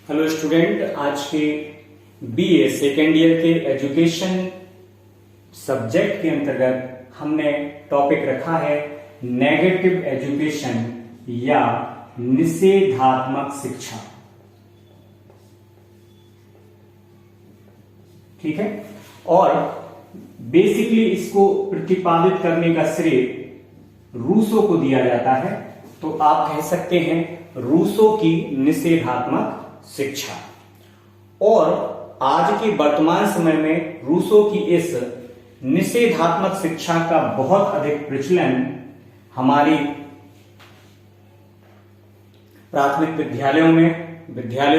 Hello student, आज के BA second year के एजुकेशन सब्जेक्ट के अंतर्गत हमने टॉपिक रखा है नेगेटिव एजुकेशन या निषेधात्मक शिक्षा। ठीक है, और बेसिकली इसको प्रतिपादित करने का श्रेय रूसो को दिया जाता है। तो आप कह सकते हैं रूसो की निषेधात्मक शिक्षा। और आज के वर्तमान समय में रूसो की इस निषेधात्मक शिक्षा का बहुत अधिक प्रचलन हमारी प्राथमिक विद्यालयों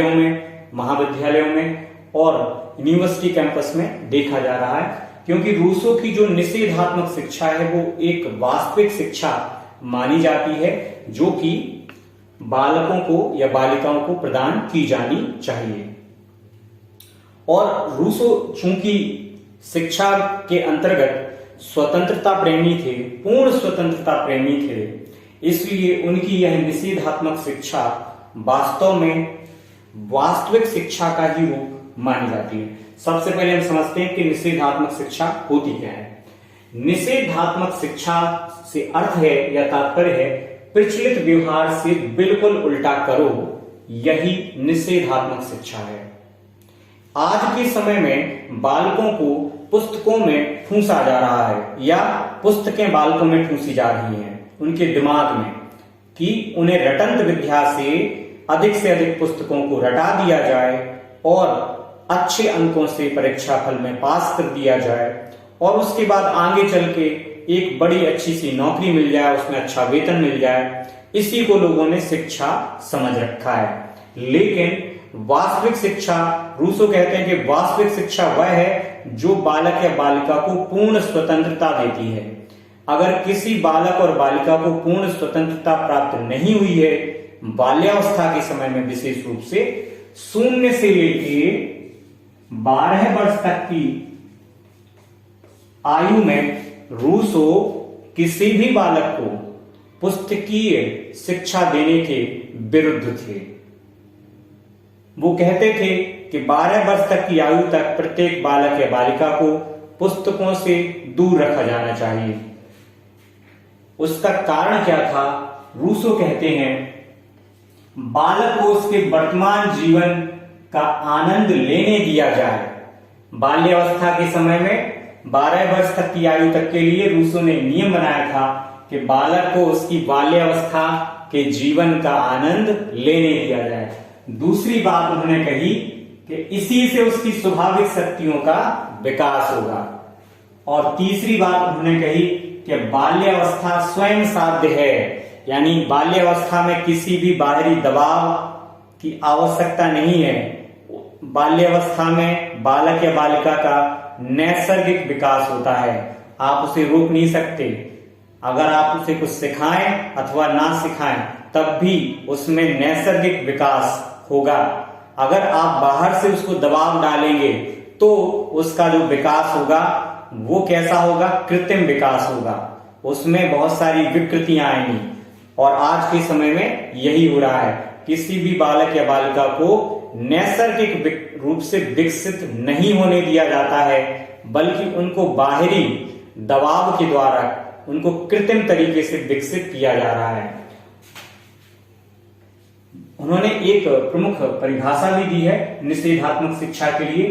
में, महाविद्यालयों में और यूनिवर्सिटी कैंपस में देखा जा रहा है, क्योंकि रूसो की जो निषेधात्मक शिक्षा है वो एक वास्तविक शिक्षा मानी जाती है जो कि बालकों को या बालिकाओं को प्रदान की जानी चाहिए। और रूसो चूंकि शिक्षा के अंतर्गत स्वतंत्रता प्रेमी थे, पूर्ण स्वतंत्रता प्रेमी थे, इसलिए उनकी यह निषेधात्मक शिक्षा वास्तव में वास्तविक शिक्षा का ही रूप मानी जाती है। सबसे पहले हम समझते हैं कि निषेधात्मक शिक्षा होती क्या है। निषेधात्मक शिक्षा से अर्थ है या तात्पर्य है प्रचलित व्यवहार से बिल्कुल उल्टा करो, यही निषेधात्मक शिक्षा है। आज के समय में बालकों को पुस्तकों में ठूंसा जा रहा है या पुस्तकें बालकों में ठूंसी जा रही हैं उनके दिमाग में कि उन्हें रटंत विद्या से अधिक पुस्तकों को रटा दिया जाए और अच्छे अंकों से परीक्षा फल में पास कर दिया जाए और उसके बाद आगे चल के एक बड़ी अच्छी सी नौकरी मिल जाए, उसमें अच्छा वेतन मिल जाए। इसी को लोगों ने शिक्षा समझ रखा है। लेकिन वास्तविक शिक्षा, रूसो कहते हैं कि वास्तविक शिक्षा वह है जो बालक या बालिका को पूर्ण स्वतंत्रता देती है। अगर किसी बालक और बालिका को पूर्ण स्वतंत्रता प्राप्त नहीं हुई है बाल्यावस्था के समय में, विशेष रूप से 0 से लेके 12 वर्ष तक की आयु में, रूसो किसी भी बालक को पुस्तकीय शिक्षा देने के विरुद्ध थे। वो कहते थे कि 12 वर्ष तक की आयु तक प्रत्येक बालक या बालिका को पुस्तकों से दूर रखा जाना चाहिए। उसका कारण क्या था? रूसो कहते हैं बालक को उसके वर्तमान जीवन का आनंद लेने दिया जाए। बाल्यावस्था के समय में 12 वर्ष तक की आयु तक के लिए रूसो ने नियम बनाया था कि बालक को उसकी बाल्यावस्था के जीवन का आनंद लेने दिया जाए। दूसरी बात उन्होंने कही कि इसी से उसकी स्वाभाविक शक्तियों का विकास होगा। और तीसरी बात उन्होंने कही कि बाल्यावस्था स्वयं साध्य है, यानी बाल्यावस्था में किसी भी बाहरी दबाव की आवश्यकता नहीं है। बाल्यावस्था में बालक या बालिका का नैसर्गिक विकास होता है, आप उसे रोक नहीं सकते। अगर आप उसे कुछ सिखाएं अथवा ना सिखाएं तब भी उसमें नैसर्गिक विकास होगा। अगर आप बाहर से उसको दबाव डालेंगे तो उसका जो विकास होगा वो कैसा होगा? कृत्रिम विकास होगा, उसमें बहुत सारी विकृतियां आएंगी। और आज के समय में यही हो रहा है, किसी भी बालक या बालिका को नैसर्गिक रूप से विकसित नहीं होने दिया जाता है, बल्कि उनको बाहरी दबाव के द्वारा उनको कृत्रिम तरीके से विकसित किया जा रहा है। उन्होंने एक प्रमुख परिभाषा भी दी है निषेधात्मक शिक्षा के लिए,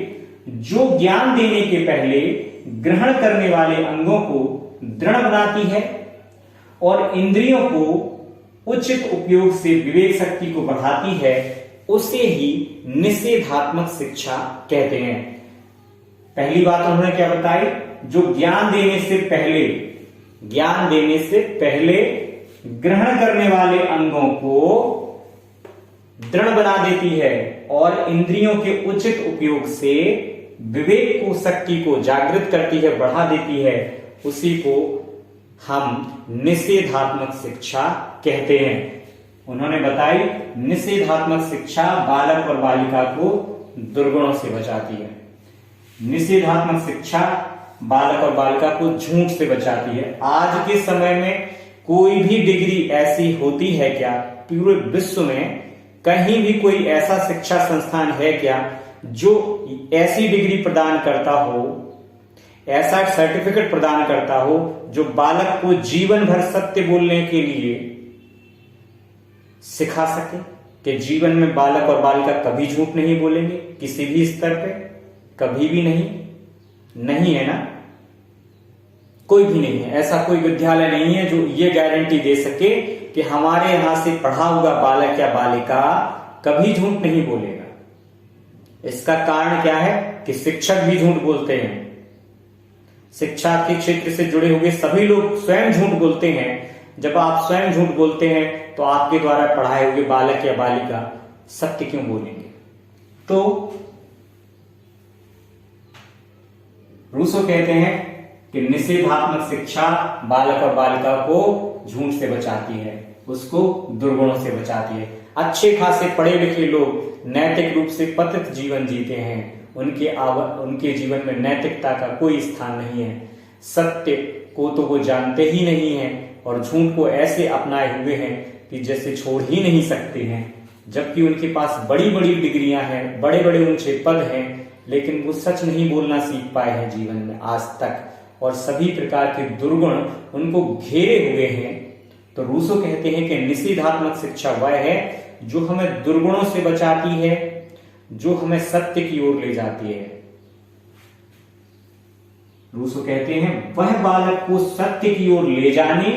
जो ज्ञान देने के पहले ग्रहण करने वाले अंगों को दृढ़ बनाती है और इंद्रियों को उचित उपयोग से विवेक शक्ति को बढ़ाती है, उसे ही निषेधात्मक शिक्षा कहते हैं। पहली बात उन्होंने क्या बताई? जो ज्ञान देने से पहले ग्रहण करने वाले अंगों को दृढ़ बना देती है और इंद्रियों के उचित उपयोग से विवेक को, शक्ति को जागृत करती है, बढ़ा देती है, उसी को हम निषेधात्मक शिक्षा कहते हैं। उन्होंने बताई निषेधात्मक शिक्षा बालक और बालिका को दुर्गुणों से बचाती है। निषेधात्मक शिक्षा बालक और बालिका को झूठ से बचाती है। आज के समय में कोई भी डिग्री ऐसी होती है क्या पूरे विश्व में कहीं भी कोई ऐसा शिक्षा संस्थान है क्या जो ऐसी डिग्री प्रदान करता हो, ऐसा सर्टिफिकेट प्रदान करता हो जो बालक को जीवन भर सत्य बोलने के लिए सिखा सके कि जीवन में बालक और बालिका कभी झूठ नहीं बोलेंगे, किसी भी स्तर पे कभी भी नहीं है ना? कोई भी नहीं है, ऐसा कोई विद्यालय नहीं है जो ये गारंटी दे सके कि हमारे यहां से पढ़ा हुआ बालक या बालिका कभी झूठ नहीं बोलेगा। इसका कारण क्या है कि शिक्षक भी झूठ बोलते हैं, शिक्षा के क्षेत्र से जुड़े हुए सभी लोग स्वयं झूठ बोलते हैं। जब आप स्वयं झूठ बोलते हैं तो आपके द्वारा पढ़ाए हुए बालक या बालिका सत्य क्यों बोलेंगे? तो रूसो कहते हैं कि निषेधात्मक शिक्षा बालक और बालिका को झूठ से बचाती है, उसको दुर्गुणों से बचाती है। अच्छे खासे पढ़े लिखे लोग नैतिक रूप से पतित जीवन जीते हैं, उनके जीवन में नैतिकता का कोई स्थान नहीं है। सत्य को तो वो जानते ही नहीं है और झूठ को ऐसे अपनाए हुए हैं कि जैसे छोड़ ही नहीं सकते हैं, जबकि उनके पास बड़ी बड़ी डिग्रियां हैं, बड़े बड़े ऊंचे पद हैं, लेकिन वो सच नहीं बोलना सीख पाए हैं जीवन में आज तक, और सभी प्रकार के दुर्गुण उनको घेरे हुए हैं। तो रूसो कहते हैं कि निषेधात्मक शिक्षा वह है जो हमें दुर्गुणों से बचाती है, जो हमें सत्य की ओर ले जाती है। रूसो कहते हैं वह बालक को सत्य की ओर ले जाने,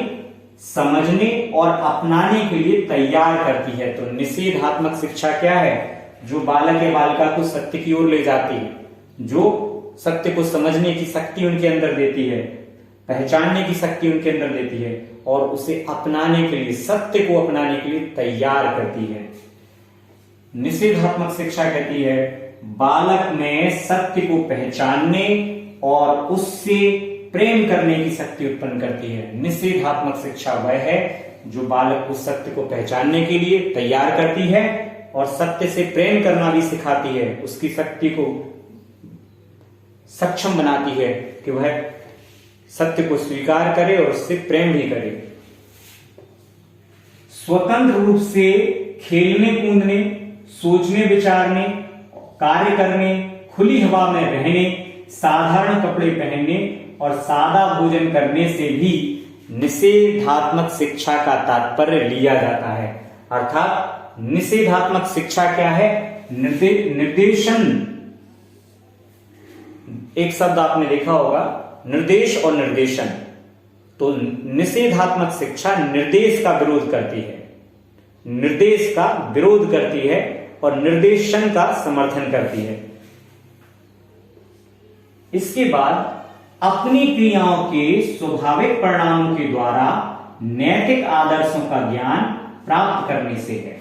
समझने और अपनाने के लिए तैयार करती है। तो निषेधात्मक शिक्षा क्या है? जो बालक या बालिका को सत्य की ओर ले जाती है, जो सत्य को समझने की शक्ति उनके अंदर देती है, पहचानने की शक्ति उनके अंदर देती है और उसे अपनाने के लिए, सत्य को अपनाने के लिए तैयार करती है। निषेधात्मक शिक्षा कहती है बालक में सत्य को पहचानने और उससे प्रेम करने की शक्ति उत्पन्न करती है। निषेधात्मक शिक्षा वह है जो बालक को सत्य को पहचानने के लिए तैयार करती है और सत्य से प्रेम करना भी सिखाती है, उसकी शक्ति को सक्षम बनाती है कि वह सत्य को स्वीकार करे और उससे प्रेम भी करे। स्वतंत्र रूप से खेलने कूदने, सोचने विचारने, कार्य करने, खुली हवा में रहने, साधारण कपड़े पहनने और सादा भोजन करने से भी निषेधात्मक शिक्षा का तात्पर्य लिया जाता है। अर्थात निषेधात्मक शिक्षा क्या है? निर्देशन। एक शब्द आपने देखा होगा, निर्देश और निर्देशन। तो निषेधात्मक शिक्षा निर्देश का विरोध करती है, निर्देश का विरोध करती है और निर्देशन का समर्थन करती है। इसके बाद अपनी क्रियाओं के स्वाभाविक परिणामों के द्वारा नैतिक आदर्शों का ज्ञान प्राप्त करने से है।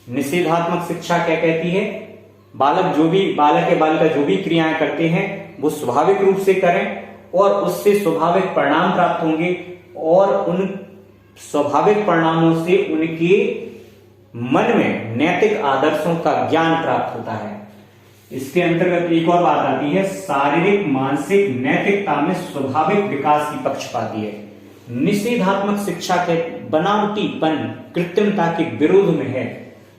निषेधात्मक शिक्षा क्या कहती है? बालक या बालिका जो भी क्रियाएं करते हैं वो स्वाभाविक रूप से करें और उससे स्वाभाविक परिणाम प्राप्त होंगे और उन स्वाभाविक परिणामों से उनके मन में नैतिक आदर्शों का ज्ञान प्राप्त होता है। इसके अंतर्गत एक और बात आती है, शारीरिक मानसिक नैतिकता में स्वाभाविक विकास की पक्षपाती है। निषेधात्मक शिक्षा के बनावटीपन, कृत्रिमता के विरोध में है।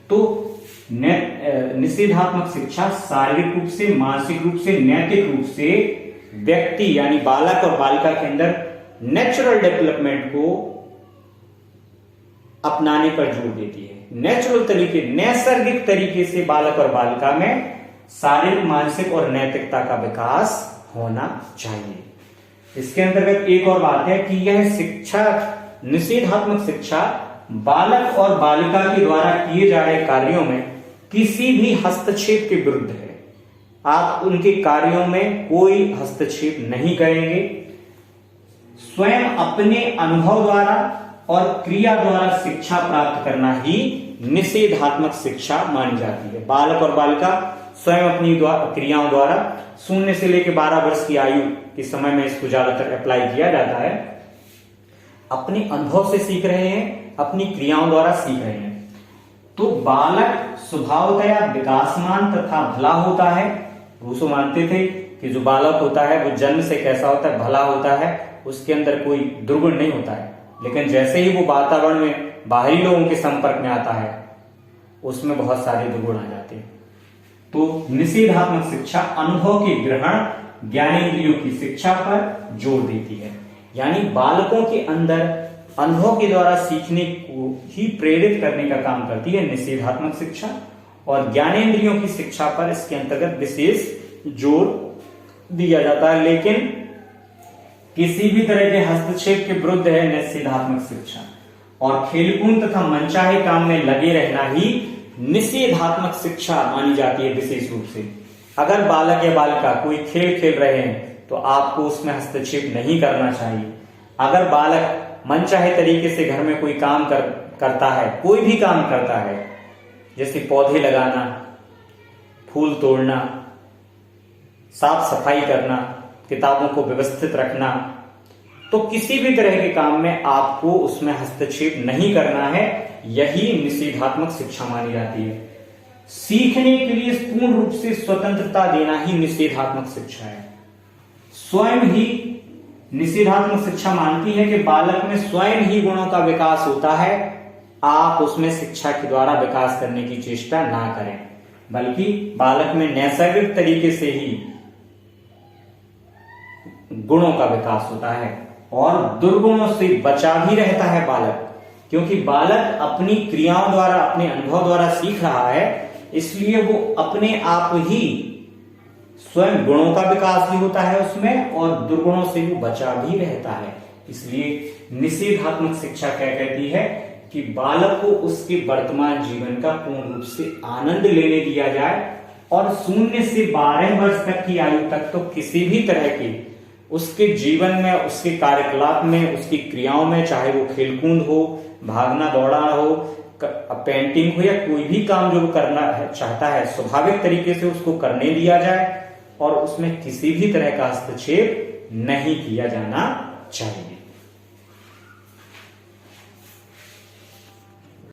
तो निषेधात्मक शिक्षा शारीरिक रूप से, मानसिक रूप से, नैतिक रूप से व्यक्ति यानी बालक और बालिका के अंदर नेचुरल डेवलपमेंट को अपनाने पर जोर देती है। नेचुरल तरीके, नैसर्गिक तरीके से बालक और बालिका में शारीरिक, मानसिक और नैतिकता का विकास होना चाहिए। इसके अंतर्गत एक और बात है कि यह शिक्षा, निषेधात्मक शिक्षा बालक और बालिका के द्वारा किए जा रहे कार्यों में किसी भी हस्तक्षेप के विरुद्ध है। आप उनके कार्यों में कोई हस्तक्षेप नहीं करेंगे। स्वयं अपने अनुभव द्वारा और क्रिया द्वारा शिक्षा प्राप्त करना ही निषेधात्मक शिक्षा मानी जाती है। बालक और बालिका स्वयं अपनी क्रियाओं द्वारा 0 से लेकर 12 वर्ष की आयु के समय में इसको ज्यादातर अप्लाई किया जाता है, अपने अनुभव से सीख रहे हैं, अपनी क्रियाओं द्वारा सीख रहे हैं। तो बालक स्वभावतया विकासमान तथा भला होता है। रूसो मानते थे कि जो बालक होता है वो जन्म से कैसा होता है? भला होता है, उसके अंदर कोई दुर्गुण नहीं होता है। लेकिन जैसे ही वो वातावरण में बाहरी लोगों के संपर्क में आता है, उसमें बहुत सारे दुर्गुण आ जाते हैं। तो निषेधात्मक शिक्षा अनुभव के ग्रहण, ज्ञानेंद्रियों की शिक्षा पर जोर देती है। यानी बालकों के अंदर अनुभव के द्वारा सीखने को ही प्रेरित करने का काम करती है निषेधात्मक शिक्षा, और ज्ञानेंद्रियों की शिक्षा पर इसके अंतर्गत विशेष जोर दिया जाता है। लेकिन किसी भी तरह के हस्तक्षेप के विरुद्ध है निषेधात्मक शिक्षा, और खेलकूद तथा मनचाहे काम में लगे रहना ही निषेधात्मक शिक्षा मानी जाती है विशेष रूप से। अगर बालक या बालिका कोई खेल खेल रहे हैं तो आपको उसमें हस्तक्षेप नहीं करना चाहिए। अगर बालक मनचाहे तरीके से घर में कोई काम करता है, कोई भी काम करता है, जैसे पौधे लगाना, फूल तोड़ना, साफ सफाई करना, किताबों को व्यवस्थित रखना, तो किसी भी तरह के काम में आपको उसमें हस्तक्षेप नहीं करना है। यही निषेधात्मक शिक्षा मानी जाती है। सीखने के लिए पूर्ण रूप से स्वतंत्रता देना ही निषेधात्मक शिक्षा है। स्वयं ही निषेधात्मक शिक्षा मानती है कि बालक में स्वयं ही गुणों का विकास होता है, आप उसमें शिक्षा के द्वारा विकास करने की चेष्टा ना करें, बल्कि बालक में नैसर्गिक तरीके से ही गुणों का विकास होता है। और दुर्गुणों से बचा भी रहता है बालक, क्योंकि बालक अपनी क्रियाओं द्वारा, अपने अनुभव द्वारा सीख रहा है, इसलिए वो अपने आप ही स्वयं गुणों का विकास भी होता है उसमें, और दुर्गुणों से भी बचा भी रहता है। इसलिए निषेधात्मक शिक्षा क्या कहती है कि बालक को उसके वर्तमान जीवन का पूर्ण रूप से आनंद लेने दिया जाए, और 0 से 12 वर्ष तक की आयु तक तो किसी भी तरह की उसके जीवन में, उसके कार्यकलाप में, उसकी क्रियाओं में, चाहे वो खेलकूद हो, भागना दौड़ना हो, पेंटिंग हो, या कोई भी काम जो करना है चाहता है, स्वाभाविक तरीके से उसको करने दिया जाए, और उसमें किसी भी तरह का हस्तक्षेप नहीं किया जाना चाहिए।